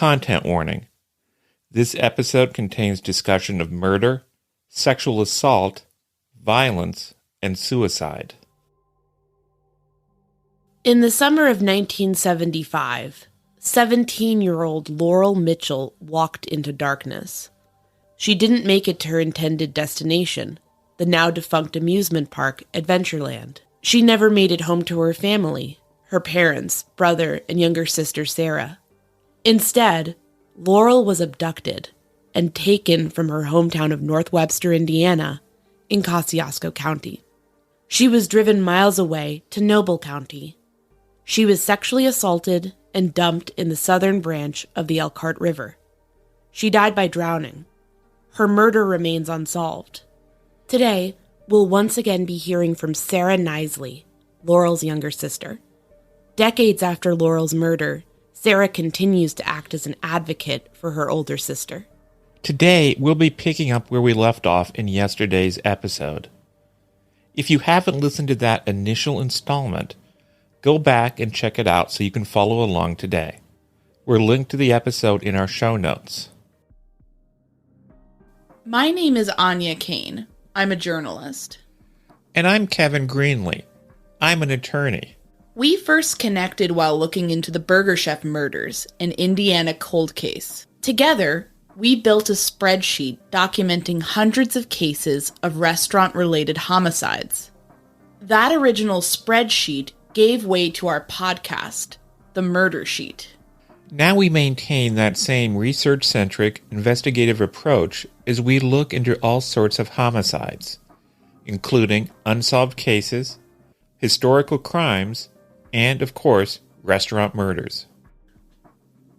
content warning. This episode contains discussion of murder, sexual assault, violence, and suicide. In the summer of 1975, 17-year-old Laurel Mitchell walked into darkness. She didn't make it to her intended destination, the now-defunct amusement park, Adventureland. She never made it home to her family, her parents, brother, and younger sister Sarah. Instead, Laurel was abducted and taken from her hometown of North Webster, Indiana, in Kosciuszko County. She was driven miles away to Noble County. She was sexually assaulted and dumped in the southern branch of the Elkhart River. She died by drowning. Her murder remains unsolved. Today, we'll once again be hearing from Sarah Knisely, Laurel's younger sister. Decades after Laurel's murder, Sarah continues to act as an advocate for her older sister. Today, we'll be picking up where we left off in yesterday's episode. If you haven't listened to that initial installment, go back and check it out so you can follow along today. We're linked to the episode in our show notes. My name is Anya Kane. I'm a journalist. And I'm Kevin Greenlee. I'm an attorney. We first connected while looking into the Burger Chef murders, an Indiana cold case. Together, we built a spreadsheet documenting hundreds of cases of restaurant-related homicides. That original spreadsheet gave way to our podcast, the Murdersheet. Now we maintain that same research-centric, investigative approach as we look into all sorts of homicides, including unsolved cases, historical crimes, and, of course, restaurant murders.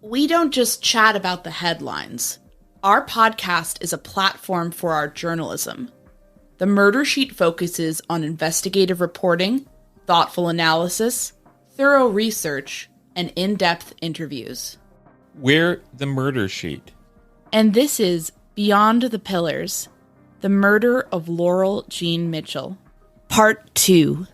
We don't just chat about the headlines. Our podcast is a platform for our journalism. The Murdersheet focuses on investigative reporting, thoughtful analysis, thorough research, and in-depth interviews. We're the Murdersheet. And this is Beyond the Pillars, the murder of Laurel Jean Mitchell. Part 2.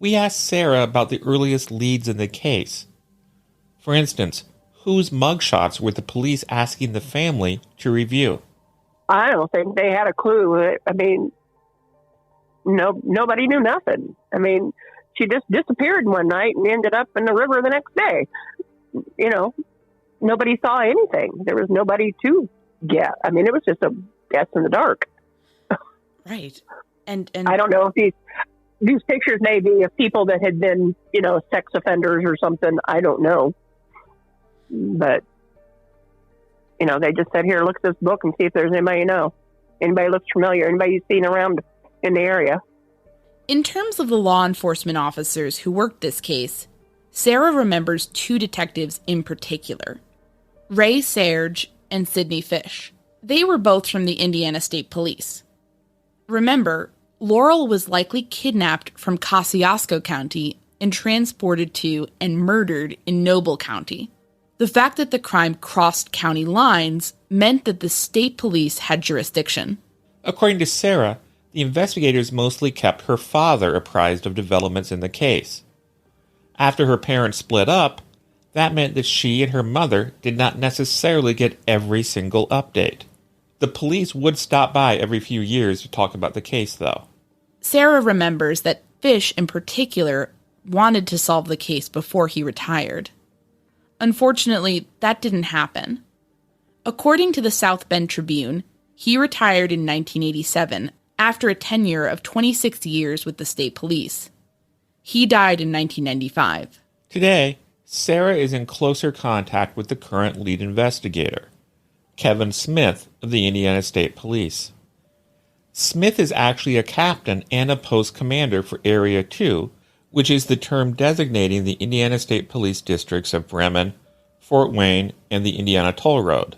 We asked Sarah about the earliest leads in the case. For instance, whose mugshots were the police asking the family to review? I don't think they had a clue. I mean, nobody knew nothing. I mean, she just disappeared one night and ended up in the river the next day. You know, nobody saw anything. There was nobody to get. I mean, it was just a guess in the dark. Right. And I don't know if these pictures may be of people that had been, you know, sex offenders or something. I don't know. But, you know, they just said, here, look at this book and see if there's anybody you know. Anybody looks familiar. Anybody you've seen around in the area. in terms of the law enforcement officers who worked this case, Sarah remembers two detectives in particular, Ray Serge and Sidney Fish. They were both from the Indiana State Police. Remember, Laurel was likely kidnapped from Kosciuszko County and transported to and murdered in Noble County. The fact that the crime crossed county lines meant that the state police had jurisdiction. According to Sarah, the investigators mostly kept her father apprised of developments in the case. After her parents split up, that meant that she and her mother did not necessarily get every single update. The police would stop by every few years to talk about the case, though. Sarah remembers that Fish, in particular, wanted to solve the case before he retired. Unfortunately, that didn't happen. According to the South Bend Tribune, he retired in 1987 after a tenure of 26 years with the state police. He died in 1995. Today, Sarah is in closer contact with the current lead investigator, Kevin Smith of the Indiana State Police. Smith is actually a captain and a post commander for Area 2, which is the term designating the Indiana State Police districts of Bremen, Fort Wayne, and the Indiana Toll Road.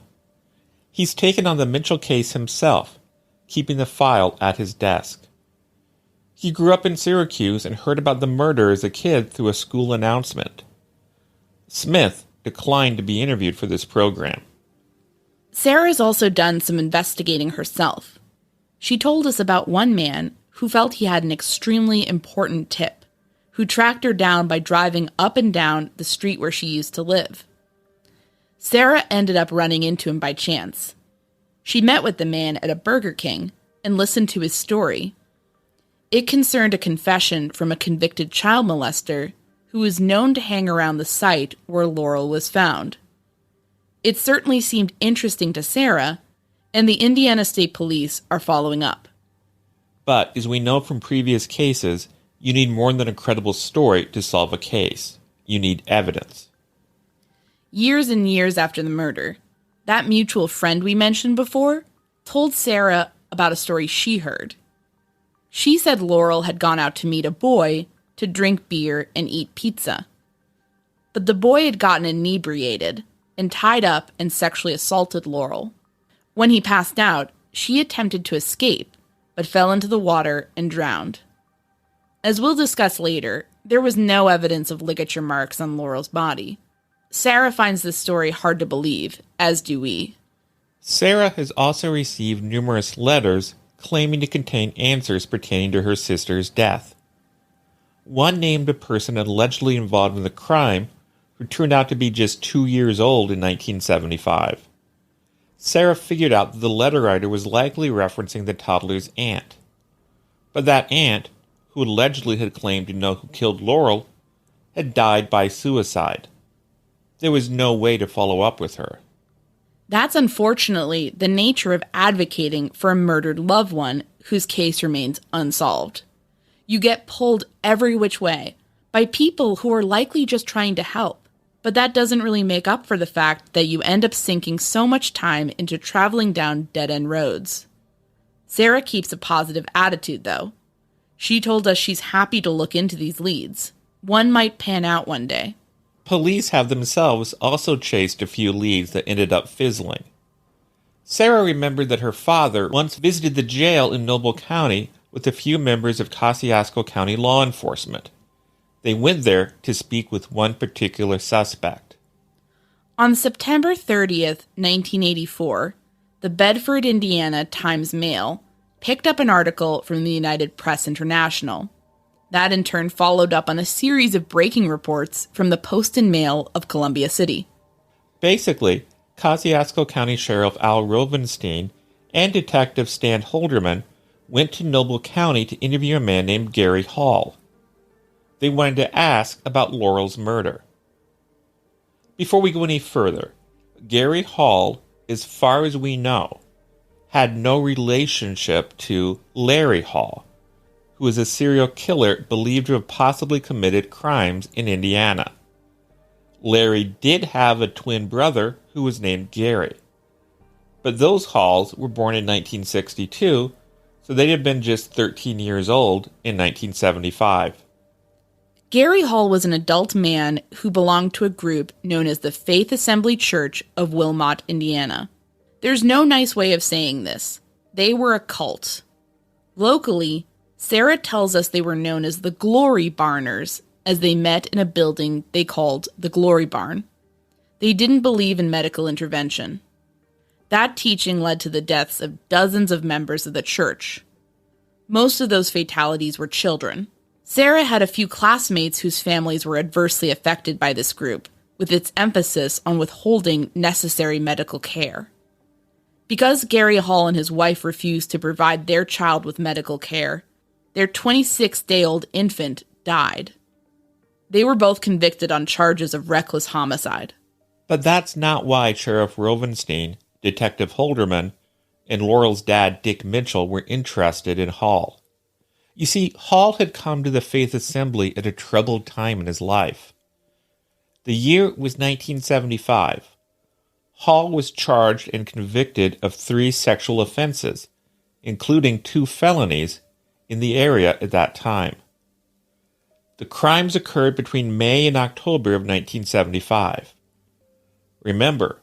He's taken on the Mitchell case himself, keeping the file at his desk. He grew up in Syracuse and heard about the murder as a kid through a school announcement. Smith declined to be interviewed for this program. Sarah's also done some investigating herself. She told us about one man who felt he had an extremely important tip, who tracked her down by driving up and down the street where she used to live. Sarah ended up running into him by chance. She met with the man at a Burger King and listened to his story. It concerned a confession from a convicted child molester who was known to hang around the site where Laurel was found. It certainly seemed interesting to Sarah, and the Indiana State Police are following up. But, as we know from previous cases, you need more than a credible story to solve a case. You need evidence. Years and years after the murder, that mutual friend we mentioned before told Sarah about a story she heard. She said Laurel had gone out to meet a boy to drink beer and eat pizza. But the boy had gotten inebriated and tied up and sexually assaulted Laurel. When he passed out, she attempted to escape, but fell into the water and drowned. As we'll discuss later, there was no evidence of ligature marks on Laurel's body. Sarah finds this story hard to believe, as do we. Sarah has also received numerous letters claiming to contain answers pertaining to her sister's death. One named a person allegedly involved in the crime who turned out to be just 2 years old in 1975. Sarah figured out that the letter writer was likely referencing the toddler's aunt. But that aunt, who allegedly had claimed to know who killed Laurel, had died by suicide. There was no way to follow up with her. That's unfortunately the nature of advocating for a murdered loved one whose case remains unsolved. You get pulled every which way by people who are likely just trying to help. But that doesn't really make up for the fact that you end up sinking so much time into traveling down dead-end roads. Sarah keeps a positive attitude, though. She told us she's happy to look into these leads. One might pan out one day. Police have themselves also chased a few leads that ended up fizzling. Sarah remembered that her father once visited the jail in Noble County with a few members of Kosciuszko County law enforcement. They went there to speak with one particular suspect. On September 30th, 1984, the Bedford, Indiana Times-Mail picked up an article from the United Press International. That in turn followed up on a series of breaking reports from the Post and Mail of Columbia City. Basically, Kosciuszko County Sheriff Al Rovenstein and Detective Stan Holderman went to Noble County to interview a man named Gary Hall. They wanted to ask about Laurel's murder. Before we go any further, Gary Hall, as far as we know, had no relationship to Larry Hall, who was a serial killer believed to have possibly committed crimes in Indiana. Larry did have a twin brother who was named Gary. But those Halls were born in 1962, so they'd have been just 13 years old in 1975. Gary Hall was an adult man who belonged to a group known as the Faith Assembly Church of Wilmot, Indiana. There's no nice way of saying this. They were a cult. Locally, Sarah tells us they were known as the Glory Barners, as they met in a building they called the Glory Barn. They didn't believe in medical intervention. That teaching led to the deaths of dozens of members of the church. Most of those fatalities were children. Sarah had a few classmates whose families were adversely affected by this group, with its emphasis on withholding necessary medical care. Because Gary Hall and his wife refused to provide their child with medical care, their 26-day-old infant died. They were both convicted on charges of reckless homicide. But that's not why Sheriff Rovenstein, Detective Holderman, and Laurel's dad, Dick Mitchell, were interested in Hall. You see, Hall had come to the Faith Assembly at a troubled time in his life. The year was 1975. Hall was charged and convicted of 3 sexual offenses, including 2 felonies, in the area at that time. The crimes occurred between May and October of 1975. Remember,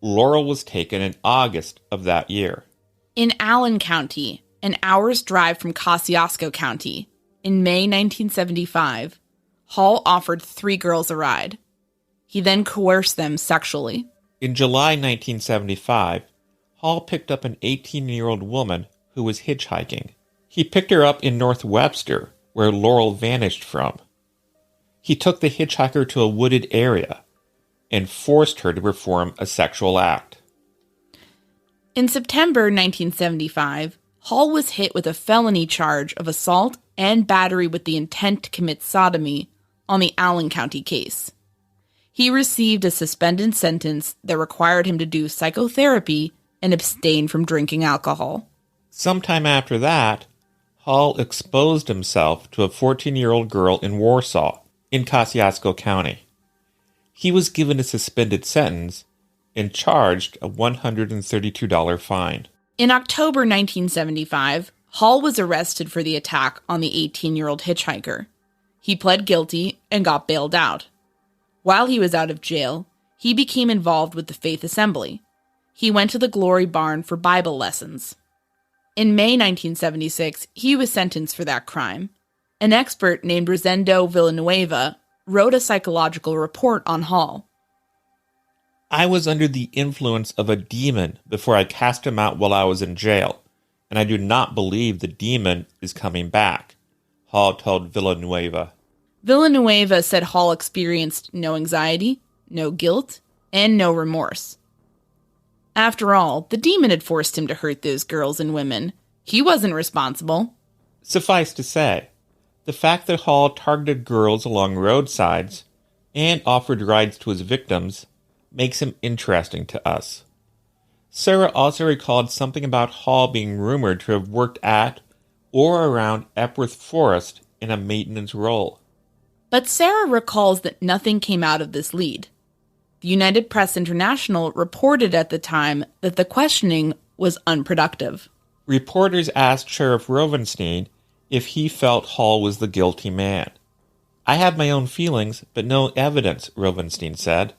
Laurel was taken in August of that year. In Allen County, an hour's drive from Kosciuszko County, in May 1975, Hall offered 3 girls a ride. He then coerced them sexually. In July 1975, Hall picked up an 18-year-old woman who was hitchhiking. He picked her up in North Webster, where Laurel vanished from. He took the hitchhiker to a wooded area and forced her to perform a sexual act. In September 1975, Hall was hit with a felony charge of assault and battery with the intent to commit sodomy on the Allen County case. He received a suspended sentence that required him to do psychotherapy and abstain from drinking alcohol. Sometime after that, Hall exposed himself to a 14-year-old girl in Warsaw, in Kosciuszko County. He was given a suspended sentence and charged a $132 fine. In October 1975, Hall was arrested for the attack on the 18-year-old hitchhiker. He pled guilty and got bailed out. While he was out of jail, he became involved with the Faith Assembly. He went to the Glory Barn for Bible lessons. In May 1976, he was sentenced for that crime. An expert named Rosendo Villanueva wrote a psychological report on Hall. I was under the influence of a demon before I cast him out while I was in jail, and I do not believe the demon is coming back, Hall told Villanueva. Villanueva said Hall experienced no anxiety, no guilt, and no remorse. After all, the demon had forced him to hurt those girls and women. He wasn't responsible. Suffice to say, the fact that Hall targeted girls along roadsides and offered rides to his victims makes him interesting to us. Sarah also recalled something about Hall being rumored to have worked at or around Epworth Forest in a maintenance role. But Sarah recalls that nothing came out of this lead. The United Press International reported at the time that the questioning was unproductive. Reporters asked Sheriff Rovenstein if he felt Hall was the guilty man. I have my own feelings, but no evidence, Rovenstein said.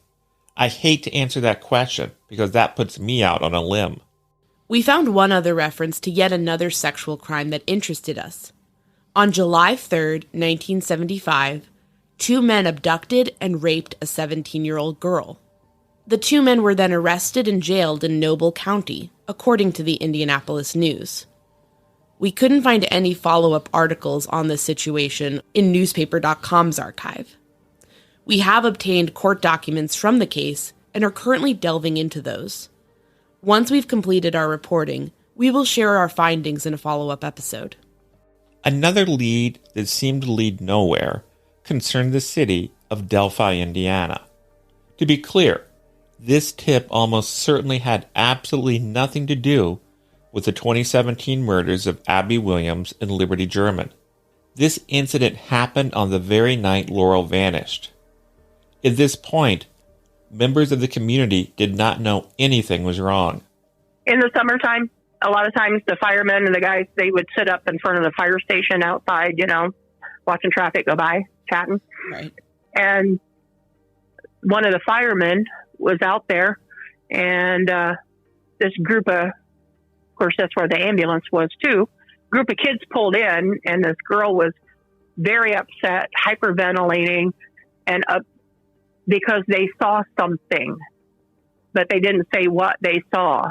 I hate to answer that question because that puts me out on a limb. We found one other reference to yet another sexual crime that interested us. On July 3rd, 1975, 2 men abducted and raped a 17-year-old girl. The 2 men were then arrested and jailed in Noble County, according to the Indianapolis News. We couldn't find any follow-up articles on this situation in newspaper.com's archive. We have obtained court documents from the case and are currently delving into those. Once we've completed our reporting, we will share our findings in a follow-up episode. Another lead that seemed to lead nowhere concerned the city of Delphi, Indiana. To be clear, this tip almost certainly had absolutely nothing to do with the 2017 murders of Abby Williams and Liberty German. This incident happened on the very night Laurel vanished. At this point, members of the community did not know anything was wrong. In the summertime, a lot of times the firemen and the guys, they would sit up in front of the fire station outside, watching traffic go by, chatting. Right. And one of the firemen was out there, and this group of course, that's where the ambulance was too. Group of kids pulled in, and this girl was very upset, hyperventilating, and up because they saw something, but they didn't say what they saw.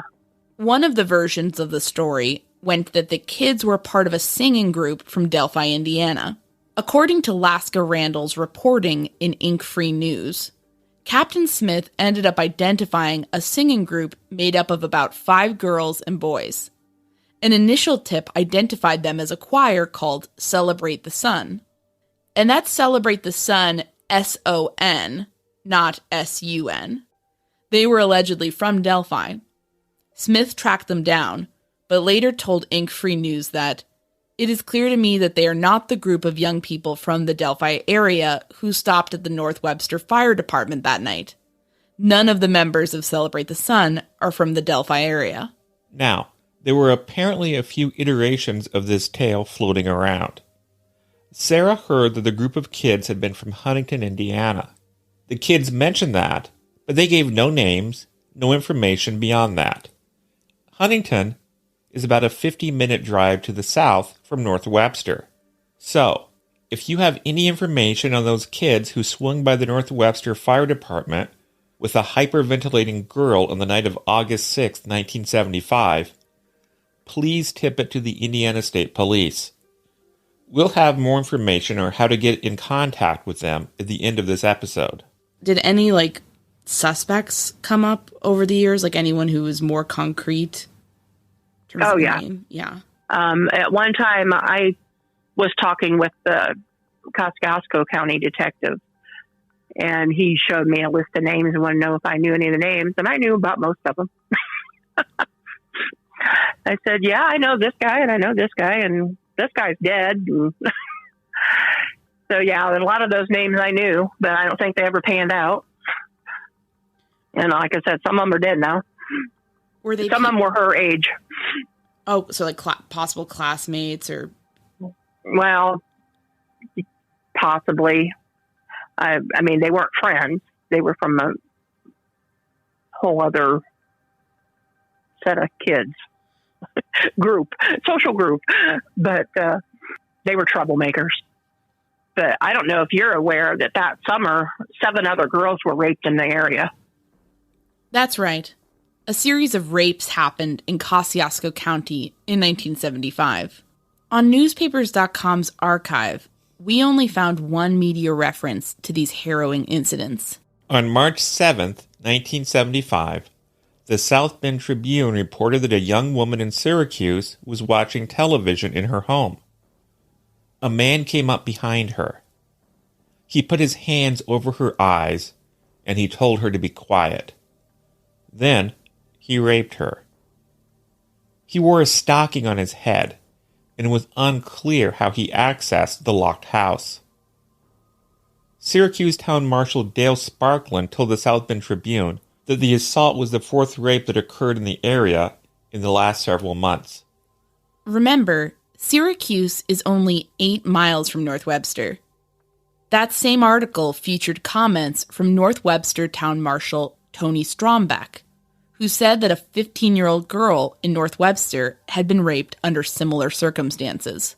One of the versions of the story went that the kids were part of a singing group from Delphi, Indiana. According to Laska Randall's reporting in Ink Free News, Captain Smith ended up identifying a singing group made up of about 5 girls and boys. An initial tip identified them as a choir called Celebrate the Sun. And that's Celebrate the Sun, S-O-N, not S-U-N. They were allegedly from Delphi. Smith tracked them down, but later told Ink Free News that It is clear to me that they are not the group of young people from the Delphi area who stopped at the North Webster Fire Department that night. None of the members of Celebrate the Sun are from the Delphi area. Now, there were apparently a few iterations of this tale floating around. Sarah heard that the group of kids had been from Huntington, Indiana. The kids mentioned that, but they gave no names, no information beyond that. Huntington is about a 50-minute drive to the south from North Webster. So, if you have any information on those kids who swung by the North Webster Fire Department with a hyperventilating girl on the night of August 6, 1975, please tip it to the Indiana State Police. We'll have more information on how to get in contact with them at the end of this episode. Did any, suspects come up over the years? Like anyone who was more concrete? Oh, yeah. Name? Yeah. At one time, I was talking with the Kosciuszko County detective, and he showed me a list of names and wanted to know if I knew any of the names, and I knew about most of them. I said, yeah, I know this guy, and I know this guy, and this guy's dead. So, yeah, a lot of those names I knew, but I don't think they ever panned out. And like I said, some of them are dead now. Were they? Some of them were her age. Oh, so possible classmates or? Well, possibly. I mean, they weren't friends. They were from a whole other set of kids. Social group. But they were troublemakers. But I don't know if you're aware that summer, 7 other girls were raped in the area. That's right. A series of rapes happened in Kosciuszko County in 1975. On newspapers.com's archive, we only found one media reference to these harrowing incidents. On March 7th, 1975, the South Bend Tribune reported that a young woman in Syracuse was watching television in her home. A man came up behind her. He put his hands over her eyes, and he told her to be quiet. Then, he raped her. He wore a stocking on his head, and it was unclear how he accessed the locked house. Syracuse Town Marshal Dale Sparkland told the South Bend Tribune that the assault was the 4th rape that occurred in the area in the last several months. Remember, Syracuse is only 8 miles from North Webster. That same article featured comments from North Webster Town Marshal Tony Strombeck, who said that a 15-year-old girl in North Webster had been raped under similar circumstances.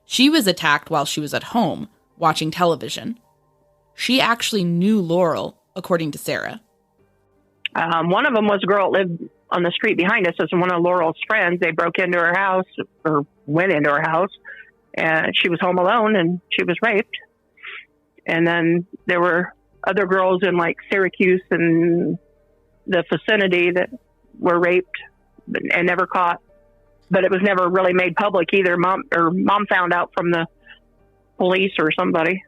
She was attacked while she was at home, watching television. She actually knew Laurel, according to Sarah. One of them was a girl that lived on the street behind us. As one of Laurel's friends, they broke into her house, or went into her house, and she was home alone, and she was raped. And then there were other girls in Syracuse and the vicinity that were raped and never caught, but it was never really made public either. Mom found out from the police or somebody.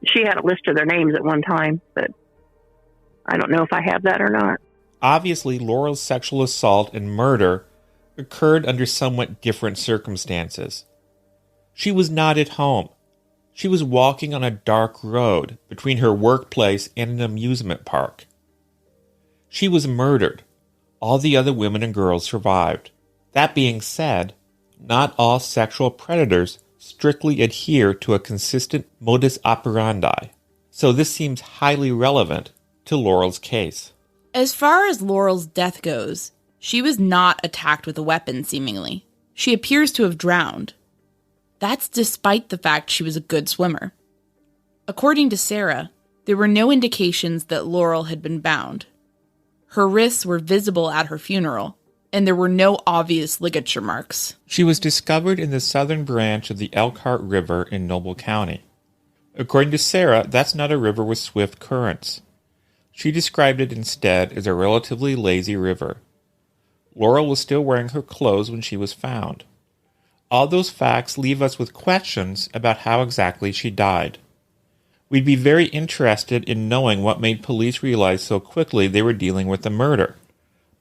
She had a list of their names at one time, but I don't know if I have that or not. Obviously, Laurel's sexual assault and murder occurred under somewhat different circumstances. She was not at home. She was walking on a dark road between her workplace and an amusement park. She was murdered. All the other women and girls survived. That being said, not all sexual predators strictly adhere to a consistent modus operandi, so this seems highly relevant to Laurel's case. As far as Laurel's death goes, she was not attacked with a weapon, seemingly. She appears to have drowned. That's despite the fact she was a good swimmer. According to Sarah, there were no indications that Laurel had been bound. Her wrists were visible at her funeral, and there were no obvious ligature marks. She was discovered in the southern branch of the Elkhart River in Noble County. According to Sarah, that's not a river with swift currents. She described it instead as a relatively lazy river. Laurel was still wearing her clothes when she was found. All those facts leave us with questions about how exactly she died. We'd be very interested in knowing what made police realize so quickly they were dealing with a murder,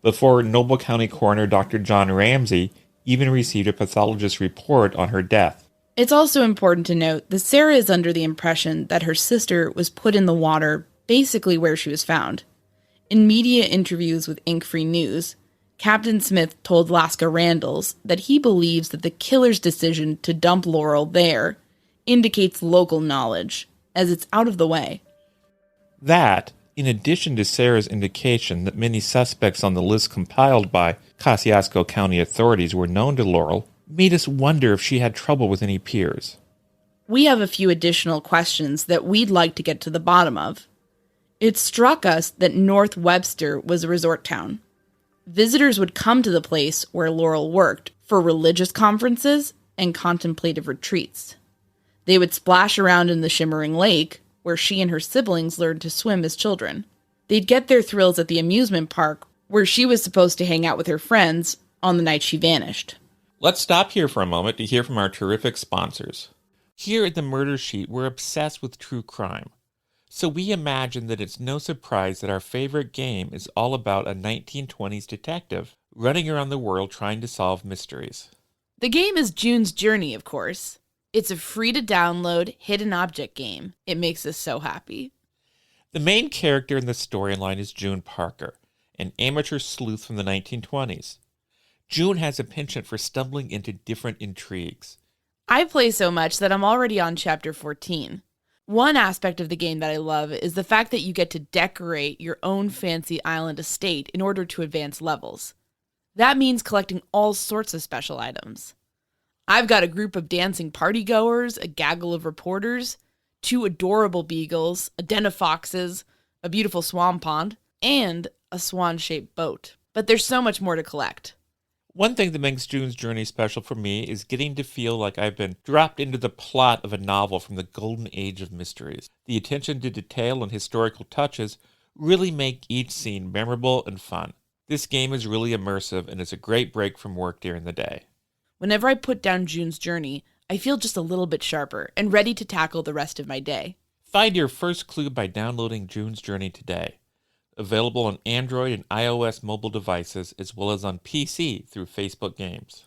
before Noble County Coroner Dr. John Ramsey even received a pathologist's report on her death. It's also important to note that Sarah is under the impression that her sister was put in the water basically where she was found. In media interviews with Ink-Free News, Captain Smith told Laska Randalls that he believes that the killer's decision to dump Laurel there indicates local knowledge, as it's out of the way. That, in addition to Sarah's indication that many suspects on the list compiled by Kosciuszko County authorities were known to Laurel, made us wonder if she had trouble with any peers. We have a few additional questions that we'd like to get to the bottom of. It struck us that North Webster was a resort town. Visitors would come to the place where Laurel worked for religious conferences and contemplative retreats. They would splash around in the shimmering lake, where she and her siblings learned to swim as children. They'd get their thrills at the amusement park, where she was supposed to hang out with her friends on the night she vanished. Let's stop here for a moment to hear from our terrific sponsors. Here at the Murder Sheet, we're obsessed with true crime. So we imagine that it's no surprise that our favorite game is all about a 1920s detective running around the world trying to solve mysteries. The game is June's Journey, of course. It's a free-to-download hidden object game. It makes us so happy. The main character in the storyline is June Parker, an amateur sleuth from the 1920s. June has a penchant for stumbling into different intrigues. I play so much that I'm already on Chapter 14. One aspect of the game that I love is the fact that you get to decorate your own fancy island estate in order to advance levels. That means collecting all sorts of special items. I've got a group of dancing partygoers, a gaggle of reporters, 2 adorable beagles, a den of foxes, a beautiful swan pond, and a swan-shaped boat. But there's so much more to collect. One thing that makes June's Journey special for me is getting to feel like I've been dropped into the plot of a novel from the golden age of mysteries. The attention to detail and historical touches really make each scene memorable and fun. This game is really immersive and is a great break from work during the day. Whenever I put down June's Journey, I feel just a little bit sharper and ready to tackle the rest of my day. Find your first clue by downloading June's Journey today. Available on Android and iOS mobile devices, as well as on PC through Facebook Games.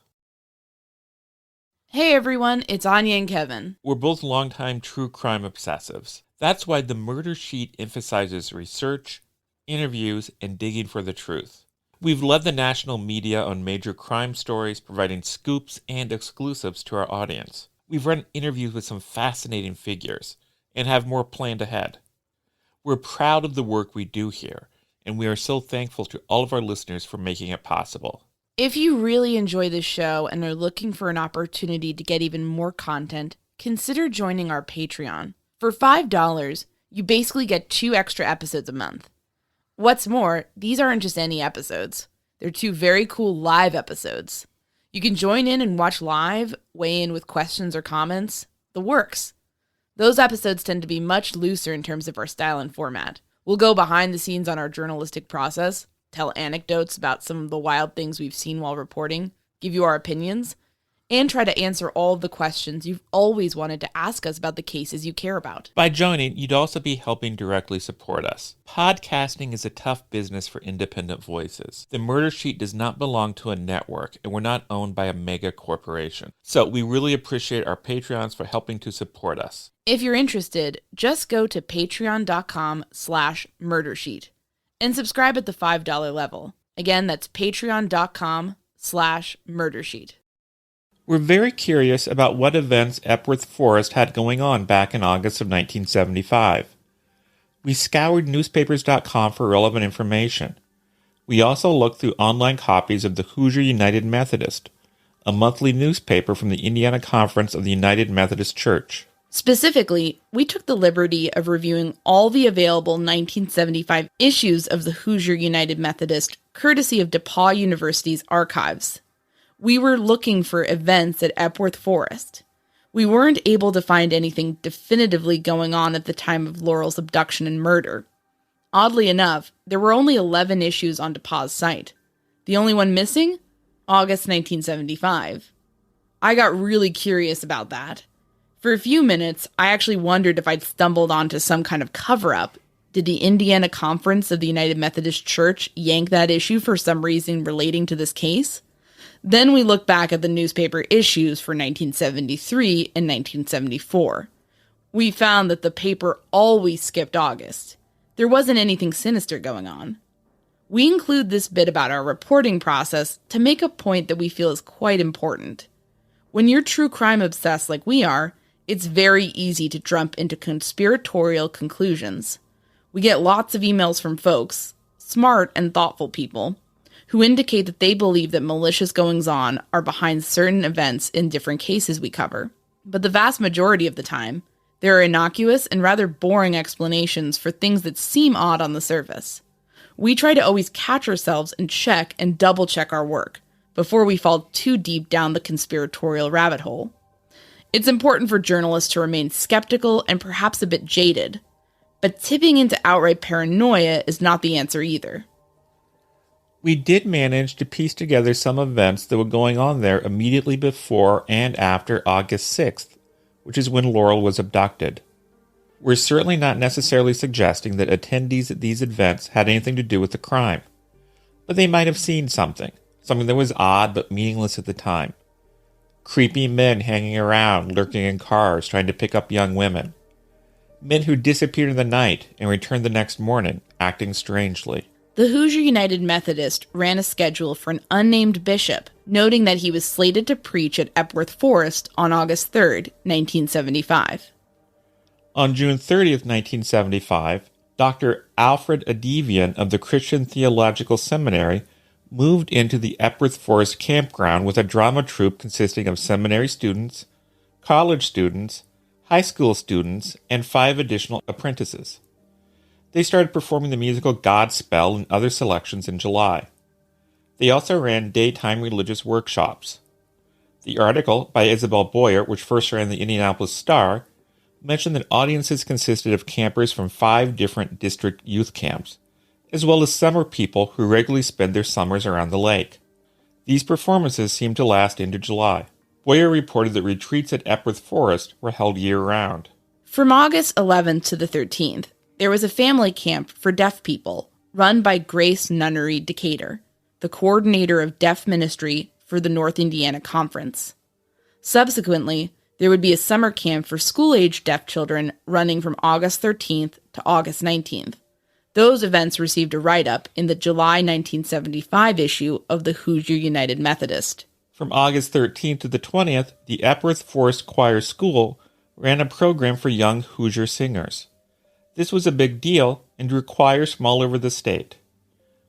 Hey everyone, it's Anya and Kevin. We're both longtime true crime obsessives. That's why the Murder Sheet emphasizes research, interviews, and digging for the truth. We've led the national media on major crime stories, providing scoops and exclusives to our audience. We've run interviews with some fascinating figures, and have more planned ahead. We're proud of the work we do here, and we are so thankful to all of our listeners for making it possible. If you really enjoy this show and are looking for an opportunity to get even more content, consider joining our Patreon. For $5, you basically get 2 extra episodes a month. What's more, these aren't just any episodes. They're 2 very cool live episodes. You can join in and watch live, weigh in with questions or comments, the works. Those episodes tend to be much looser in terms of our style and format. We'll go behind the scenes on our journalistic process, tell anecdotes about some of the wild things we've seen while reporting, give you our opinions, and try to answer all of the questions you've always wanted to ask us about the cases you care about. By joining, you'd also be helping directly support us. Podcasting is a tough business for independent voices. The Murder Sheet does not belong to a network, and we're not owned by a mega corporation. So we really appreciate our Patreons for helping to support us. If you're interested, just go to patreon.com/murdersheet and subscribe at the $5 level. Again, that's patreon.com/murdersheet. We're very curious about what events Epworth Forest had going on back in August of 1975. We scoured newspapers.com for relevant information. We also looked through online copies of the Hoosier United Methodist, a monthly newspaper from the Indiana Conference of the United Methodist Church. Specifically, we took the liberty of reviewing all the available 1975 issues of the Hoosier United Methodist, courtesy of DePauw University's archives. We were looking for events at Epworth Forest. We weren't able to find anything definitively going on at the time of Laurel's abduction and murder. Oddly enough, there were only 11 issues on DePauw's site. The only one missing? August 1975. I got really curious about that. For a few minutes, I actually wondered if I'd stumbled onto some kind of cover-up. Did the Indiana Conference of the United Methodist Church yank that issue for some reason relating to this case? Then we look back at the newspaper issues for 1973 and 1974. We found that the paper always skipped August. There wasn't anything sinister going on. We include this bit about our reporting process to make a point that we feel is quite important. When you're true crime obsessed like we are, it's very easy to jump into conspiratorial conclusions. We get lots of emails from folks, smart and thoughtful people, who indicate that they believe that malicious goings-on are behind certain events in different cases we cover. But the vast majority of the time, there are innocuous and rather boring explanations for things that seem odd on the surface. We try to always catch ourselves and check and double-check our work before we fall too deep down the conspiratorial rabbit hole. It's important for journalists to remain skeptical and perhaps a bit jaded, but tipping into outright paranoia is not the answer either. We did manage to piece together some events that were going on there immediately before and after August 6th, which is when Laurel was abducted. We're certainly not necessarily suggesting that attendees at these events had anything to do with the crime, but they might have seen something that was odd but meaningless at the time. Creepy men hanging around, lurking in cars, trying to pick up young women. Men who disappeared in the night and returned the next morning, acting strangely. The Hoosier United Methodist ran a schedule for an unnamed bishop, noting that he was slated to preach at Epworth Forest on August 3rd, 1975. On June 30th, 1975, Dr. Alfred Adivian of the Christian Theological Seminary moved into the Epworth Forest campground with a drama troupe consisting of seminary students, college students, high school students, and 5 additional apprentices. They started performing the musical Godspell and other selections in July. They also ran daytime religious workshops. The article by Isabel Boyer, which first ran the Indianapolis Star, mentioned that audiences consisted of campers from 5 different district youth camps, as well as summer people who regularly spend their summers around the lake. These performances seemed to last into July. Boyer reported that retreats at Epworth Forest were held year-round. From August 11th to the 13th, there was a family camp for deaf people run by Grace Nunnery Decatur, the coordinator of deaf ministry for the North Indiana Conference. Subsequently, there would be a summer camp for school-age deaf children running from August 13th to August 19th. Those events received a write-up in the July 1975 issue of the Hoosier United Methodist. From August 13th to the 20th, the Epworth Forest Choir School ran a program for young Hoosier singers. This was a big deal and drew choirs from all over the state.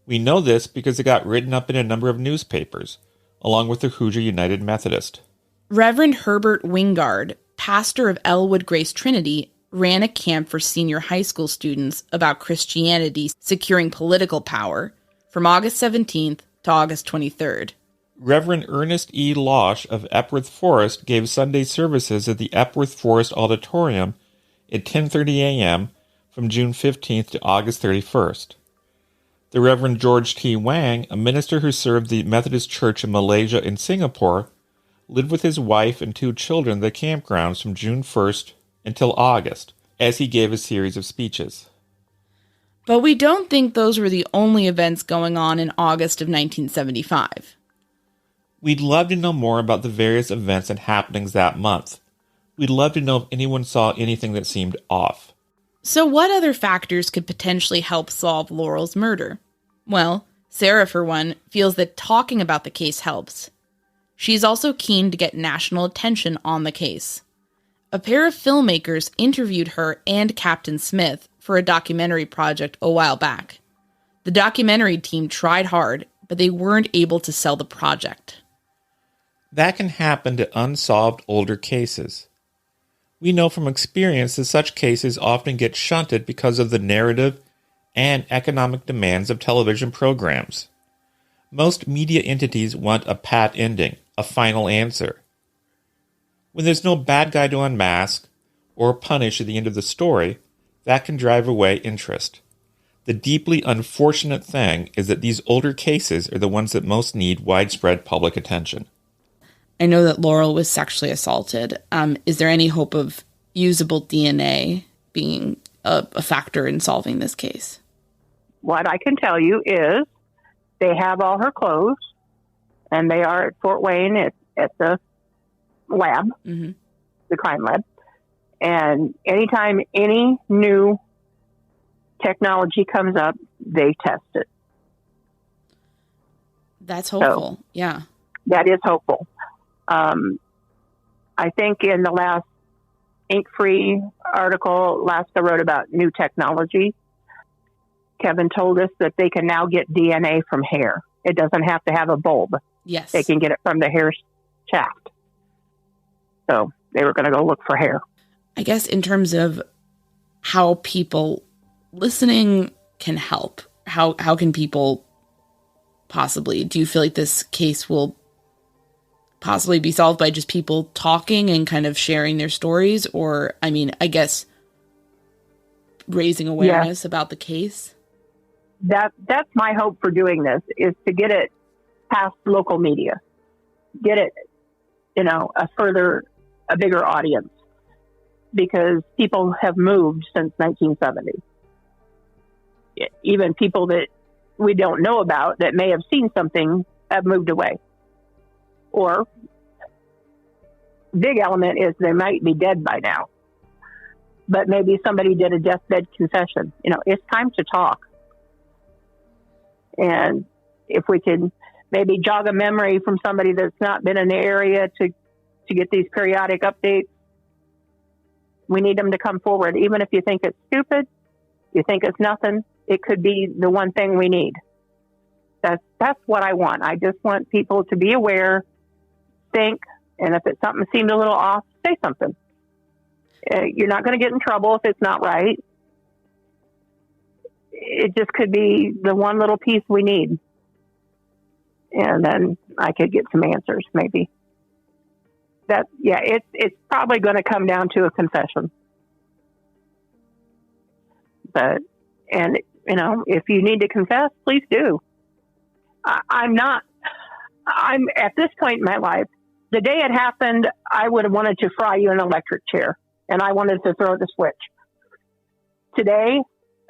We know this because it got written up in a number of newspapers, along with the Hoosier United Methodist. Reverend Herbert Wingard, pastor of Elwood Grace Trinity, ran a camp for senior high school students about Christianity securing political power from August 17th to August 23rd. Reverend Ernest E. Losh of Epworth Forest gave Sunday services at the Epworth Forest Auditorium at 10:30 a.m. from June 15th to August 31st. The Reverend George T. Wang, a minister who served the Methodist Church in Malaysia and Singapore, lived with his wife and 2 children at the campgrounds from June 1st until August, as he gave a series of speeches. But we don't think those were the only events going on in August of 1975. We'd love to know more about the various events and happenings that month. We'd love to know if anyone saw anything that seemed off. So what other factors could potentially help solve Laurel's murder? Well, Sarah, for one, feels that talking about the case helps. She's also keen to get national attention on the case. A pair of filmmakers interviewed her and Captain Smith for a documentary project a while back. The documentary team tried hard, but they weren't able to sell the project. That can happen to unsolved older cases. We know from experience that such cases often get shunted because of the narrative and economic demands of television programs. Most media entities want a pat ending, a final answer. When there's no bad guy to unmask or punish at the end of the story, that can drive away interest. The deeply unfortunate thing is that these older cases are the ones that most need widespread public attention. I know that Laurel was sexually assaulted. Is there any hope of usable DNA being a factor in solving this case? What I can tell you is they have all her clothes. and they are at Fort Wayne at the lab, the crime lab. And anytime any new technology comes up, they test it. That's hopeful. Yeah. That is hopeful. I think in the last Ink-Free article, Laska wrote about new technology. Kevin told us that they can now get DNA from hair. It doesn't have to have a bulb. Yes. They can get it from the hair shaft. So they were going to go look for hair. I guess in terms of how people listening can help, how can people possibly, do you feel like this case will possibly be solved by just people talking and kind of sharing their stories? Or, I mean, I guess raising awareness about the case? That's my hope for doing this, is to get it past local media, get it, a bigger audience, because people have moved since 1970. Even people that we don't know about that may have seen something have moved away. Or big element is they might be dead by now, but maybe somebody did a deathbed confession. It's time to talk. And if we could maybe jog a memory from somebody that's not been in the area to get these periodic updates, we need them to come forward. Even if you think it's stupid, you think it's nothing, it could be the one thing we need. That's what I want. I just want people to be aware, think, and if it's something seemed a little off, say something. You're not going to get in trouble if it's not right. It just could be the one little piece we need. And then I could get some answers, maybe. It's probably going to come down to a confession. But, if you need to confess, please do. I'm at this point in my life, the day it happened, I would have wanted to fry you in an electric chair, and I wanted to throw the switch. Today,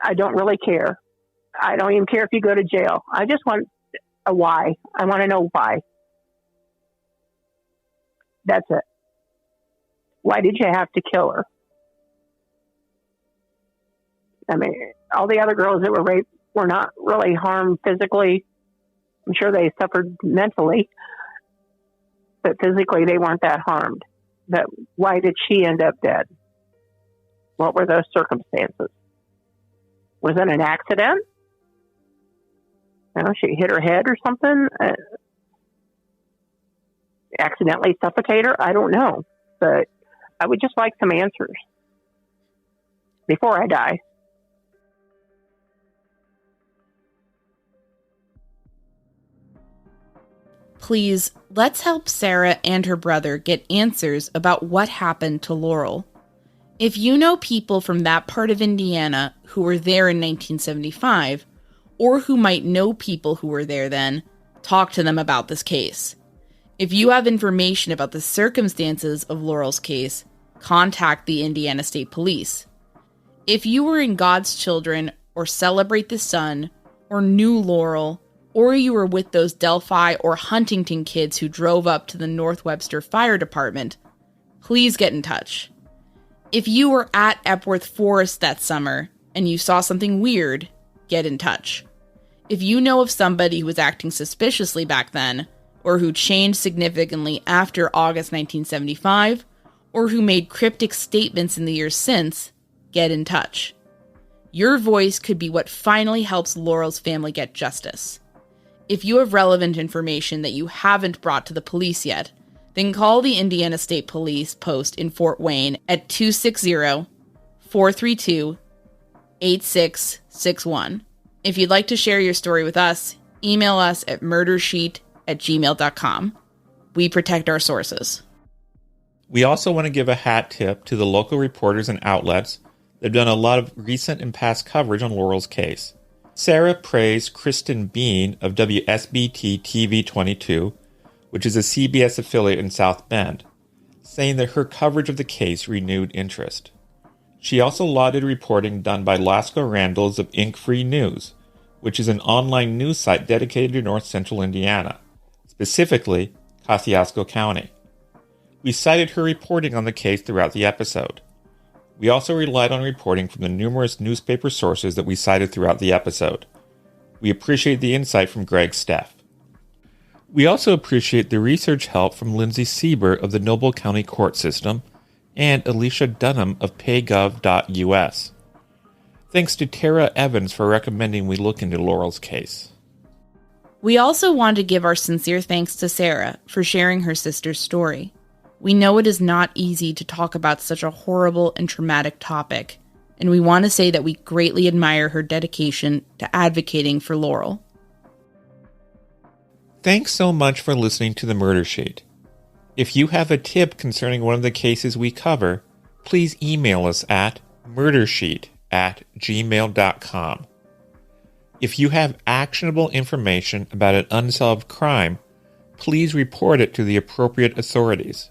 I don't really care. I don't even care if you go to jail. I just want a why. I want to know why. That's it. Why did you have to kill her? I mean, all the other girls that were raped were not really harmed physically. I'm sure they suffered mentally, but physically they weren't that harmed. But why did she end up dead? What were those circumstances? Was it an accident? She hit her head or something? Accidentally suffocate her? I don't know. But I would just like some answers before I die. Please, let's help Sarah and her brother get answers about what happened to Laurel. If you know people from that part of Indiana who were there in 1975, or who might know people who were there then, talk to them about this case. If you have information about the circumstances of Laurel's case, contact the Indiana State Police. If you were in God's Children, or Celebrate the Sun, or knew Laurel, or you were with those Delphi or Huntington kids who drove up to the North Webster Fire Department, please get in touch. If you were at Epworth Forest that summer and you saw something weird, get in touch. If you know of somebody who was acting suspiciously back then, or who changed significantly after August 1975, or who made cryptic statements in the years since, get in touch. Your voice could be what finally helps Laurel's family get justice. If you have relevant information that you haven't brought to the police yet, then call the Indiana State Police post in Fort Wayne at 260-432-8661. If you'd like to share your story with us, email us at murdersheet@gmail.com. We protect our sources. We also want to give a hat tip to the local reporters and outlets that have done a lot of recent and past coverage on Laurel's case. Sarah praised Kristen Bean of WSBT TV 22, which is a CBS affiliate in South Bend, saying that her coverage of the case renewed interest. She also lauded reporting done by Laska Randalls of Ink-Free News, which is an online news site dedicated to North Central Indiana, specifically Kosciuszko County. We cited her reporting on the case throughout the episode. We also relied on reporting from the numerous newspaper sources that we cited throughout the episode. We appreciate the insight from Greg Steff. We also appreciate the research help from Lindsay Sieber of the Noble County Court System and Alicia Dunham of paygov.us. Thanks to Tara Evans for recommending we look into Laurel's case. We also want to give our sincere thanks to Sarah for sharing her sister's story. We know it is not easy to talk about such a horrible and traumatic topic, and we want to say that we greatly admire her dedication to advocating for Laurel. Thanks so much for listening to the Murder Sheet. If you have a tip concerning one of the cases we cover, please email us at murdersheet@gmail.com. If you have actionable information about an unsolved crime, please report it to the appropriate authorities.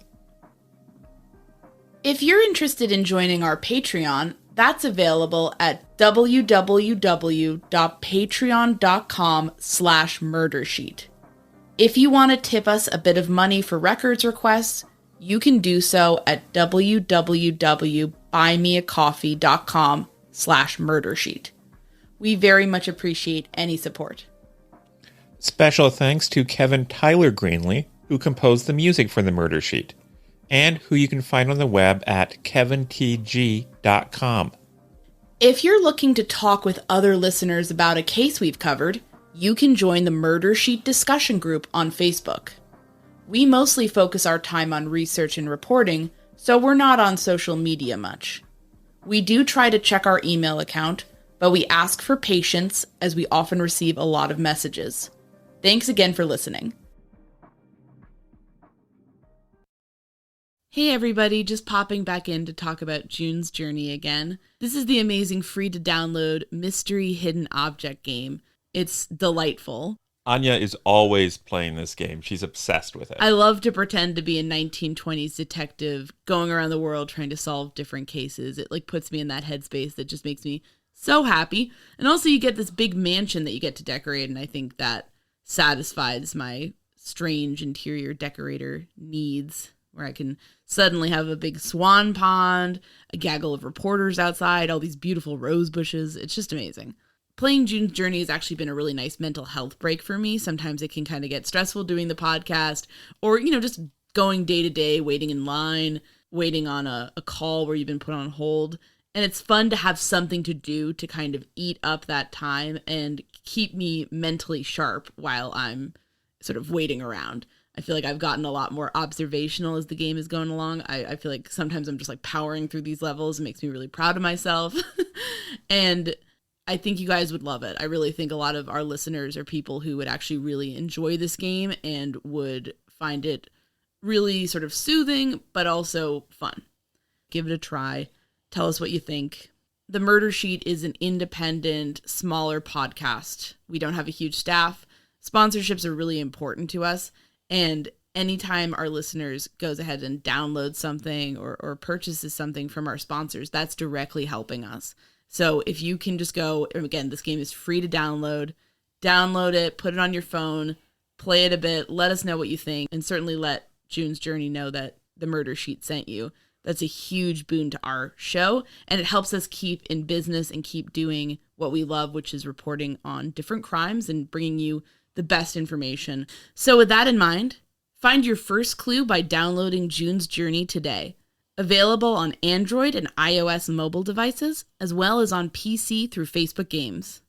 If you're interested in joining our Patreon, that's available at www.patreon.com/murdersheet. If you want to tip us a bit of money for records requests, you can do so at www.buymeacoffee.com/murdersheet. We very much appreciate any support. Special thanks to Kevin Tyler Greenlee, who composed the music for the Murder Sheet, and who you can find on the web at kevintg.com. If you're looking to talk with other listeners about a case we've covered, you can join the Murder Sheet discussion group on Facebook. We mostly focus our time on research and reporting, so we're not on social media much. We do try to check our email account, but we ask for patience as we often receive a lot of messages. Thanks again for listening. Hey everybody, just popping back in to talk about June's Journey again. This is the amazing free-to-download mystery hidden object game. It's delightful. Anya is always playing this game. She's obsessed with it. I love to pretend to be a 1920s detective going around the world trying to solve different cases. It puts me in that headspace that just makes me so happy. And also you get this big mansion that you get to decorate, and I think that satisfies my strange interior decorator needs, where I can suddenly have a big swan pond, a gaggle of reporters outside, all these beautiful rose bushes. It's just amazing. Playing June's Journey has actually been a really nice mental health break for me. Sometimes it can kind of get stressful doing the podcast, or, just going day to day, waiting in line, waiting on a call where you've been put on hold. And it's fun to have something to do to kind of eat up that time and keep me mentally sharp while I'm sort of waiting around. I feel like I've gotten a lot more observational as the game is going along. I feel like sometimes I'm just powering through these levels. It makes me really proud of myself. And I think you guys would love it. I really think a lot of our listeners are people who would actually really enjoy this game and would find it really sort of soothing, but also fun. Give it a try. Tell us what you think. The Murder Sheet is an independent, smaller podcast. We don't have a huge staff. Sponsorships are really important to us. And anytime our listeners goes ahead and downloads something or purchases something from our sponsors, that's directly helping us. So if you can just go, again, this game is free to download it, put it on your phone, play it a bit, let us know what you think, and certainly let June's Journey know that the Murder Sheet sent you. That's a huge boon to our show, and it helps us keep in business and keep doing what we love, which is reporting on different crimes and bringing you the best information. So with that in mind, find your first clue by downloading June's Journey today. Available on Android and iOS mobile devices, as well as on PC through Facebook Games.